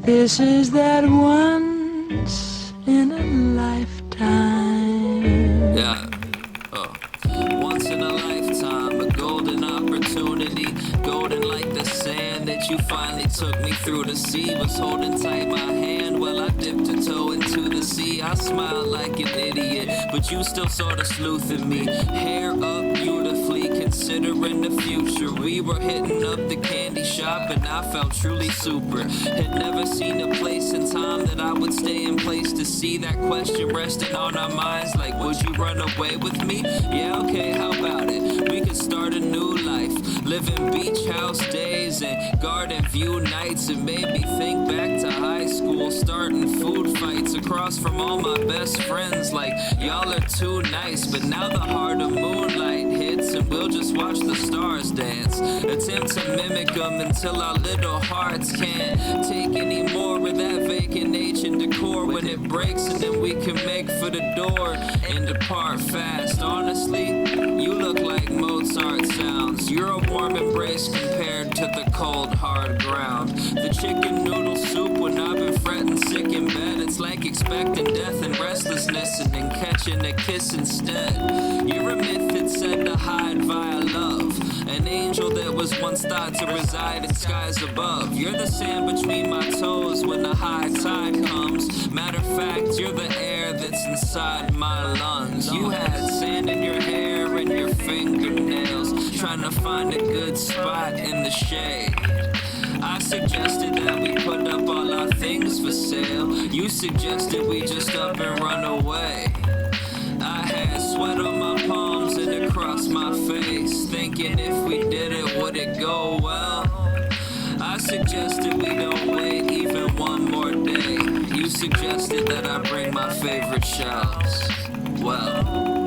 This is that once in a lifetime. Yeah. Once in a lifetime, a golden opportunity. Golden like the sand that you finally took me through. The sea was holding tight my hand while I dipped a toe into the sea. I smiled like an idiot, but you still saw the sleuth in me. Hair up beautifully, considering the future. We were hitting up the candy shop and I felt truly super. Had never seen a place in time that I would stay in place to see that question resting on our minds. Like, would you run away with me? Yeah, okay, how about it? We could start a new life, living beach house days and garden view nights, and maybe think back to high school, starting food fights across from all my best friends. Like, y'all are too nice, but now the heart of moonlight hits and we'll just watch the stars dance. Attempt to mimic them until our little hearts can't take any more of that vacant ancient decor. When it breaks, and then we can make for the door and depart fast. Honestly, you look like Mozart sounds. You're a warm embrace compared to the cold hard ground. The chicken noodle soup when I've been fretting sick in bed. It's like expecting death and restlessness and then catching a kiss instead. You're a myth that's said to hide via love, an angel that was once thought to reside in skies above. You're the sand between my toes when the high tide comes. Matter of fact, you're the air that's inside my lungs. You had sand in your hair and your fingernails, trying to find a good spot in the shade. I suggested that we put up all our things for sale. You suggested we just up and run away. I had sweat on my palms and across my face, thinking if we did it, would it go well? I suggested we don't wait even one more day. You suggested that I bring my favorite shells. Well,